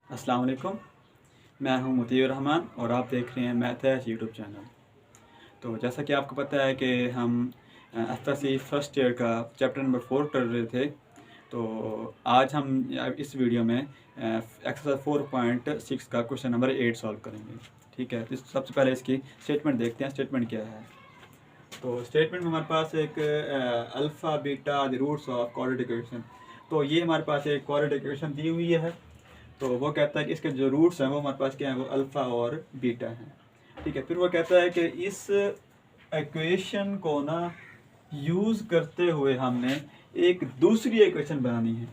अस्सलाम वालेकुम। मैं हूं मुतीउर रहमान और आप देख रहे हैं मैथ है यूट्यूब चैनल। तो जैसा कि आपको पता है कि हम एफएससी फर्स्ट ईयर का चैप्टर नंबर 4 कर रहे थे। तो आज हम इस वीडियो में एक्सरसाइज 4.6 का क्वेश्चन नंबर 8 सॉल्व करेंगे। ठीक है, तो सबसे पहले इसकी स्टेटमेंट देखते हैं। स्टेटमेंट क्या है? तो स्टेटमेंट में हमारे पास एक alpha beta the roots of quadratic equation. तो ये हमारे पास एक क्वाड्रेटिक इक्वेशन दी हुई है। तो वो कहता है कि इसके जो रूट्स हैं वो हमारे पास क्या है, वो अल्फ़ा और बीटा हैं। ठीक है, फिर वो कहता है कि इस इक्वेशन को ना यूज़ करते हुए हमने एक दूसरी इक्वेशन बनानी है,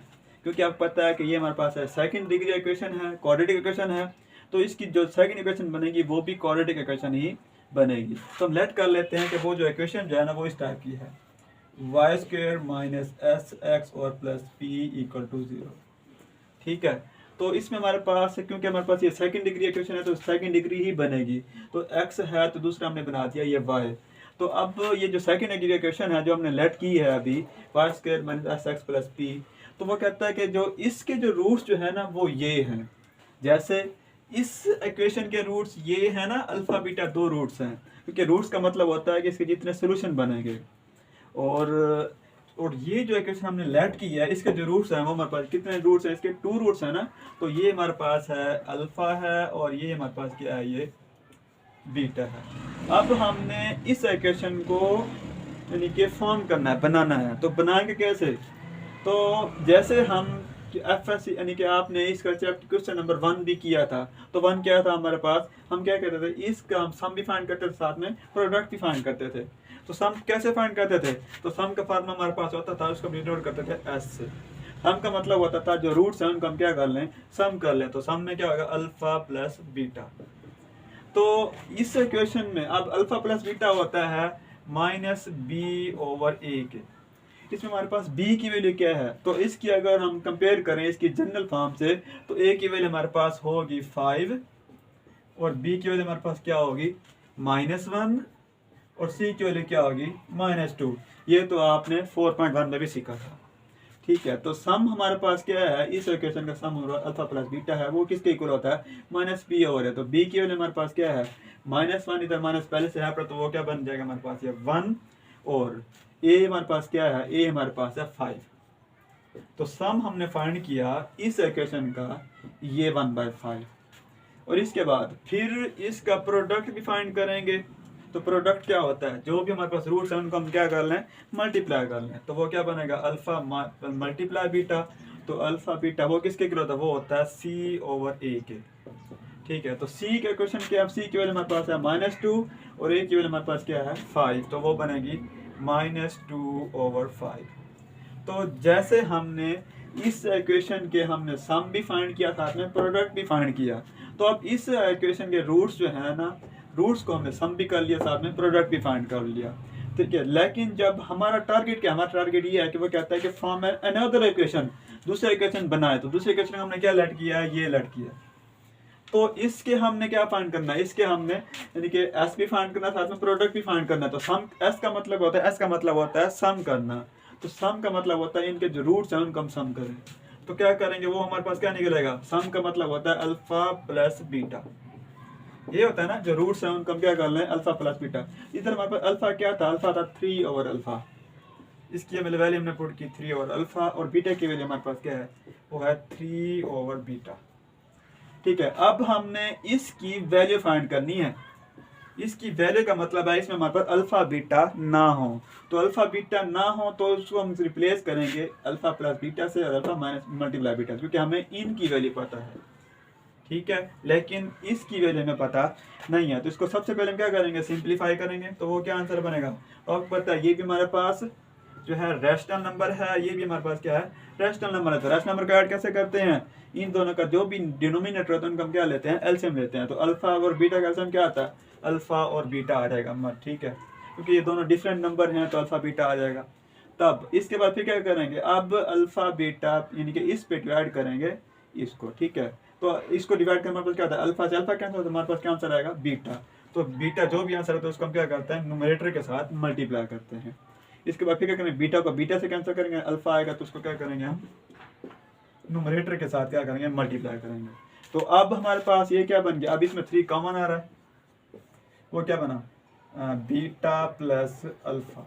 क्योंकि आपको पता है कि ये हमारे पास है सेकंड डिग्री इक्वेशन है, क्वाड्रेटिक इक्वेशन है। तो इसकी जो सेकंड इक्वेशन बनेगी वो भी क्वाड्रेटिक इक्वेशन ही बनेगी। तो हम लेट कर लेते हैं कि वो जो इक्वेशन जो है ना वो इस टाइप की है, y square minus s x और प्लस पी इक्वल टू 0। ठीक है, तो इसमें हमारे पास, क्योंकि हमारे पास ये सेकंड डिग्री इक्वेशन है तो सेकंड डिग्री ही बनेगी। तो x है तो दूसरा हमने बना दिया ये y। तो अब ये जो सेकंड डिग्री इक्वेशन है जो हमने लेट की है अभी, y square minus s x plus p, तो वो कहता है कि जो इसके जो रूट्स जो है ना वो ये हैं। जैसे इस इक्वेशन के रूट्स ये है ना, अल्फा बीटा दो रूट्स हैं, क्योंकि रूट्स का मतलब होता है कि इसके जितने सोल्यूशन बनेंगे। और ये जो इक्वेशन हमने लेट की है इसके जो रूट्स हैं वो हमारे पास कितने रूट्स हैं, इसके 2 रूट्स हैं ना। तो ये हमारे पास है अल्फा है और ये हमारे पास क्या है, ये बीटा है। अब हमने इस इक्वेशन को यानी कि फॉर्म करना है, बनाना है। तो बनाएंगे कैसे? तो जैसे हम एफएससी यानी कि आपने इसका चैप्टर क्वेश्चन नंबर 1 भी किया था। तो 1 क्या था हमारे पास, हम क्या करते थे, इसका हम सम भी फाइंड करते थे, साथ में प्रोडक्ट भी फाइंड करते थे। तो सम कैसे फाइंड करते थे? तो सम का फार्मूला हमारे पास होता था, उसको डिनोट करते थे एस से। सम का मतलब होता था जो रूट्स हैं उनको हम क्या कर लें, सम कर लें। तो सम में क्या होगा, अल्फा प्लस बीटा। तो इस इक्वेशन में अब अल्फा प्लस बीटा होता है माइनस बी ओवर ए के। इसमें हमारे पास b की वैल्यू क्या है, तो इसकी अगर हम कंपेयर करें इसकी जनरल फॉर्म से, तो a की वैल्यू हमारे पास होगी 5 और b की वैल्यू हमारे पास क्या होगी, -1 और c की वैल्यू क्या होगी, -2। ये तो आपने 4.1 में भी सीखा था। ठीक है, तो सम हमारे पास क्या है, इस इक्वेशन का सम अल्फा प्लस बीटा है वो किसके इक्वल होता है, -b ओवर है। तो b की वैल्यू हमारे पास क्या है, -1, इधर माइनस पहले से है पर, तो वो क्या बन जाएगा हमारे पास, ये 1। और a हमारे पास क्या है, a हमारे पास है 5। तो सम हमने फाइंड किया इस इक्वेशन का, ये 1/5। और इसके बाद फिर इसका प्रोडक्ट भी फाइंड करेंगे। तो प्रोडक्ट क्या होता है, जो भी हमारे पास रूट्स हैं उनको हम क्या कर लें, मल्टीप्लाई कर लें। तो वो क्या बनेगा, अल्फा मल्टीप्लाई बीटा। तो अल्फा बीटा वो किसके इक्वल होता है, वो होता है सी ओवर ए के। ठीक है, तो सी का क्वेश्चन क्या है, सी की वैल्यू हमारे पास है -2 और ए की वैल्यू हमारे पास क्या है 5। तो वो बनेगी -2 ओवर 5। तो जैसे हमने इस इक्वेशन के हमने सम भी फाइंड किया, साथ में प्रोडक्ट भी फाइंड किया। तो अब इस इक्वेशन के रूट्स जो है ना, रूट्स को हमने सम भी कर लिया, साथ में प्रोडक्ट भी फाइंड कर लिया। ठीक है, लेकिन जब हमारा टारगेट क्या, हमारा टारगेट ये है कि वो कहता है कि फॉर्म अनदर इक्वेशन, दूसरा इक्वेशन बनाए। तो दूसरे इक्वेशन हमने क्या लेट किया है, ये लेट किया। तो इसके हमने क्या फाइंड करना है, इसके हमने यानी कि एस भी फाइंड करना, साथ में प्रोडक्ट भी फाइंड करना है। तो सम एस का मतलब होता है, एस का मतलब होता है सम करना। तो सम का मतलब होता है इनके जो रूट्स हैं उनको हम सम करें। तो क्या करेंगे, वो हमारे पास क्या निकलेगा, सम का मतलब होता है अल्फा प्लस बीटा। ये होता है ना, जो रूट्स हैं उनको हम क्या कर लें, अल्फा प्लस बीटा। इधर हमारे पास अल्फा क्या था, अल्फा था 3 ओवर अल्फा। इसकी वैल्यू हमने पुट की 3 ओवर अल्फा, और बीटा की वैल्यू हमारे पास क्या है, वो है 3 ओवर बीटा। ठीक है, अब हमने इसकी वैल्यू फाइंड करनी है। इसकी वैल्यू का मतलब है इसमें हमारे पास अल्फा बीटा ना हो। तो अल्फा बीटा ना हो तो उसको हम रिप्लेस करेंगे अल्फा प्लस बीटा से और अल्फा माइनस मल्टीप्लाई बीटा, क्योंकि हमें इनकी वैल्यू पता है। ठीक है, लेकिन इसकी वैल्यू हमें पता नहीं है। तो इसको सबसे पहले हम क्या करेंगे, सिंप्लीफाई करेंगे। तो वो क्या आंसर बनेगा, और पता है ये भी हमारे पास जो है रैशनल नंबर है, ये भी हमारे पास क्या है, रैशनल नंबर है। तो रैशनल नंबर का ऐड कैसे करते हैं, इन दोनों का जो भी डिनोमिनेटर होता है उनको हम क्या लेते हैं, एलसीएम लेते हैं। तो अल्फा और बीटा का एलसीएम क्या आता है, अल्फा और बीटा आ जाएगा। ठीक है, क्योंकि ये दोनों डिफरेंट नंबर हैं तो अल्फा बीटा आ जाएगा। तब इसके बाद फिर क्या करेंगे, अब अल्फा बीटा यानी कि इस पे डिवाइड करेंगे इसको। ठीक है, तो इसको डिवाइड करने पर क्या होता है, अल्फा से अल्फा कैंसिल होता है, हमारे पास क्या आंसर आएगा, बीटा। तो बीटा जो भी आंसर होता है उसको हम क्या करते हैं, न्यूमरेटर के साथ मल्टीप्लाई करते हैं। इसके बाद फिर क्या करेंगे, बीटा को बीटा से कैंसिल करेंगे, अल्फा आएगा तो उसको क्या करेंगे हम न्यूमरेटर के साथ क्या करेंगे, मल्टीप्लाई करेंगे। तो अब हमारे पास ये क्या बन गया, अब इसमें 3 कॉमन आ रहा है, वो क्या बना, बीटा प्लस अल्फा,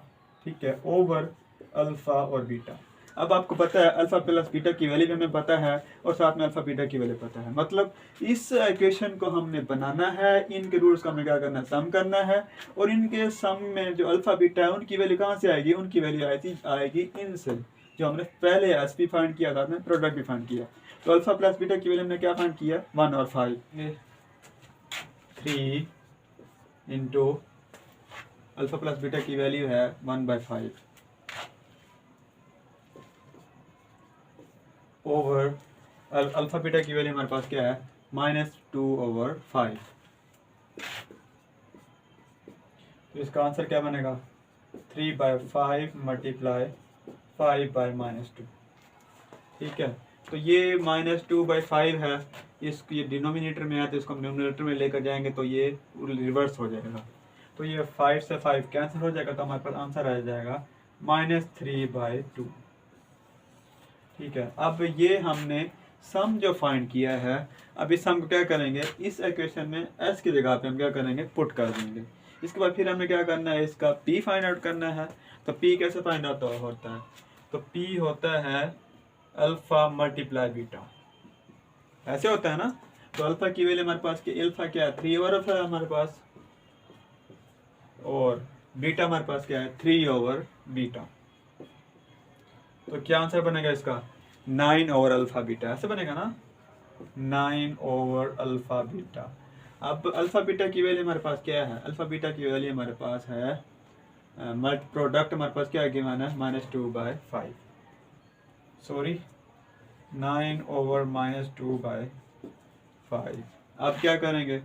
ठीक है, ओवर अल्फा और बीटा। अब आपको पता है अल्फा प्लस बीटा की वैल्यू हमें पता है और साथ में अल्फा बीटा की वैल्यू पता है, मतलब इस इक्वेशन को हमने बनाना है, इनके रूट्स का हमें क्या करना है, सम करना है, और इनके सम में जो अल्फा बीटा है उनकी वैल्यू कहाँ से आएगी, उनकी वैल्यू आएगी इनसे, जो हमने पहले एस पी फाइंड किया था, हमने प्रोडक्ट भी फाइंड किया। तो अल्फा प्लस बीटा की वैल्यू हमने क्या फाइंड किया, 1 और 5, 3 इंटू अल्फा प्लस बीटा की वैल्यू है 1/5 ओवर अल्फा बीटा की वैल्यू हमारे पास क्या है, -2/5। तो इसका आंसर क्या बनेगा, 3/5 मल्टीप्लाई 5/-2, ठीक है। तो ये -2/5 है, इसको ये डिनोमिनेटर में है तो इसको हम डिनोमिनेटर में लेकर जाएंगे तो ये रिवर्स हो जाएगा, तो ये 5 से 5 कैंसिल हो जाएगा, तो हमारे पास आंसर आ जाएगा -3/2, ठीक है। अब ये हमने सम जो फाइंड किया है, अब इस सम को क्या करेंगे, इस इक्वेशन में s की जगह पे हम क्या करेंगे, पुट कर देंगे। इसके बाद फिर हमें क्या करना है, इसका p फाइंड आउट करना है। तो p कैसे फाइंड आउट होता है, तो p होता है अल्फा मल्टीप्लाई बीटा, ऐसे होता है ना। तो अल्फा की वैल्यू हमारे पास की अल्फा क्या है, 3 ओवर अल्फा है हमारे पास, और बीटा हमारे पास क्या है, 3 ओवर बीटा। तो क्या आंसर बनेगा इसका, 9 ओवर अल्फा बीटा, ऐसे बनेगा ना, 9 ओवर अल्फा बीटा। अब अल्फा बीटा की वैल्यू हमारे पास क्या है, अल्फा बीटा की वैल्यू हमारे पास है प्रोडक्ट हमारे पास क्या गिवन है, -2/5, सॉरी 9 ओवर -2/5। अब क्या करेंगे,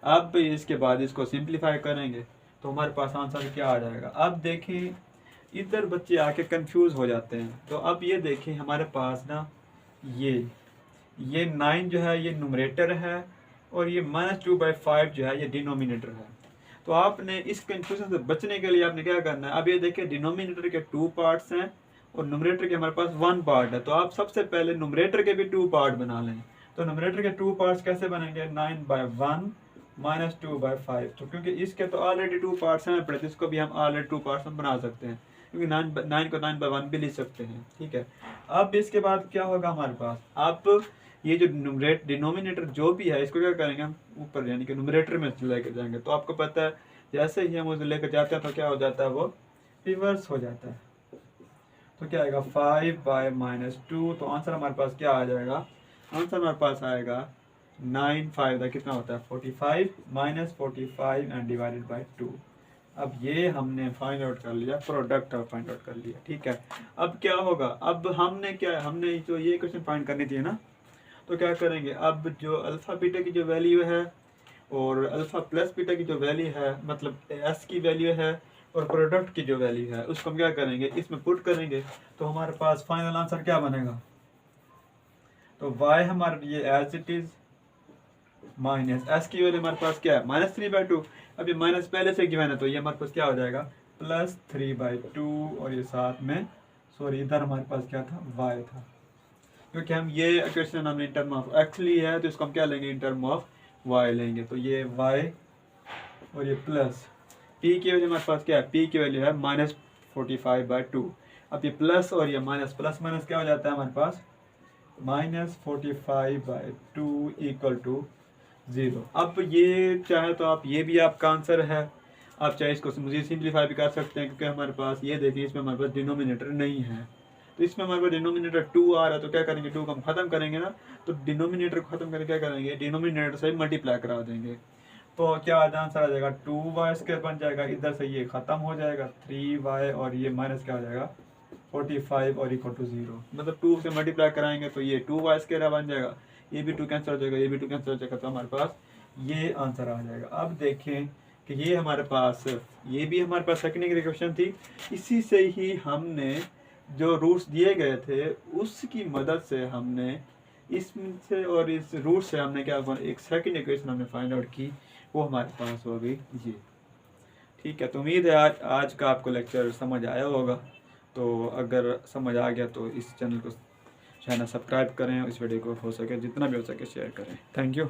अब इसके बाद इसको सिंप्लीफाई करेंगे तो हमारे पास आंसर क्या आ जाएगा। अब देखें इधर बच्चे आके कंफ्यूज हो जाते हैं, तो अब ये देखें हमारे पास ना ये 9 जो है ये नुमरेटर है और ये -2/5 जो है ये डिनोमिनेटर है। तो आपने इस कंफ्यूजन से बचने के लिए आपने क्या करना है, अब ये देखिए डिनोमिनेटर के 2 पार्ट्स हैं और नुमरेटर के हमारे पास 1 पार्ट है, तो आप सबसे पहले नुमरेटर के भी 2 पार्ट बना लें। तो नुमरेटर के 2 पार्ट्स कैसे बनेंगे, 9/1 -2/5, तो क्योंकि इसके तो ऑलरेडी 2 पार्ट्स हैं तो इसको भी हम ऑलरेडी 2 पार्ट्स में बना सकते हैं, क्योंकि 9 को 9/1 भी लिख सकते हैं, ठीक है। अब इसके बाद क्या होगा हमारे पास, अब ये जो डिनोमिनेटर जो भी है इसको क्या करेंगे हम ऊपर यानी कि नुमरेटर में लेकर जाएंगे। तो आपको पता है जैसे ही हम उसे लेकर जाते हैं तो क्या हो जाता है, वो रिवर्स हो जाता है। तो क्या आएगा 5/-2, तो आंसर हमारे पास क्या आ जाएगा, आंसर हमारे पास आएगा 9 5 कितना होता है 45 -45 एंड डिवाइडेड बाय 2। अब ये हमने फाइंड आउट कर लिया, प्रोडक्ट फाइंड आउट कर लिया, ठीक है। अब क्या होगा, अब हमने जो ये क्वेश्चन फाइंड करनी थी ना, तो क्या करेंगे, अब जो अल्फा बीटा की जो वैल्यू है और अल्फा प्लस बीटा की जो वैल्यू है, मतलब एस की वैल्यू है और प्रोडक्ट की जो वैल्यू है, उसको हम क्या करेंगे, इसमें पुट करेंगे तो हमारे पास फाइनल आंसर क्या बनेगा। तो y हमारे ये as it is minus s की वैल्यू हमारे पास क्या है -3/2। अब ये माइनस पहले से गिवन है तो ये हमारे पास क्या हो जाएगा +3/2, और ये साथ में सॉरी इधर हमारे पास क्या था, y था, क्योंकि हम ये इक्वेशन हमने इन टर्म ऑफ x ली है तो इसको हम क्या लेंगे, इन टर्म ऑफ y लेंगे। तो ये y और ये प्लस p की वैल्यू हमारे पास क्या है, p की वैल्यू है -45/2। अब ये प्लस और ये माइनस, प्लस माइनस क्या हो जाता है हमारे पास -45/2 इक्वल टू 0। अब ये चाहे तो आप ये भी आपका आंसर है, आप चाहे इसको मुझे सिंप्लीफाई भी कर सकते हैं, क्योंकि हमारे पास ये देखिए इसमें हमारे पास डिनोमिनेटर नहीं है, तो इसमें हमारे पास डिनोमिनेटर 2 आ रहा है, तो क्या करेंगे 2 को हम खत्म करेंगे ना, तो डिनोमिनेटर को खत्म करके क्या करेंगे, डिनोमिनेटर से मल्टीप्लाई करा देंगे। तो क्या आंसर आ जाएगा 2y² बन जाएगा, इधर से ये खत्म हो जाएगा 3y और ये माइनस क्या हो जाएगा 45 और इक्वल टू 0, मतलब 2 से मल्टीप्लाई कराएंगे तो ये 2y² बन जाएगा, ये भी 2 कैंसिल हो जाएगा, ये भी 2 कैंसिल हो जाएगा, तो हमारे पास ये आंसर आ जाएगा। अब देखें कि ये हमारे पास ये भी हमारे पास सेकंड क्वेश्चन थी, इसी से ही हमने जो रूट्स दिए गए थे उसकी मदद से हमने इससे और इस रूट से हमने क्या एक सेकंड इक्वेशन हमने फाइंड आउट की, वो हमारे पास हो गई ये, ठीक है। तो उम्मीद है आज का आपको लेक्चर समझ आया होगा। तो अगर समझ आ गया तो इस चैनल को चैनल सब्सक्राइब करें, इस वीडियो को हो सके जितना भी हो सके शेयर करें। Thank you.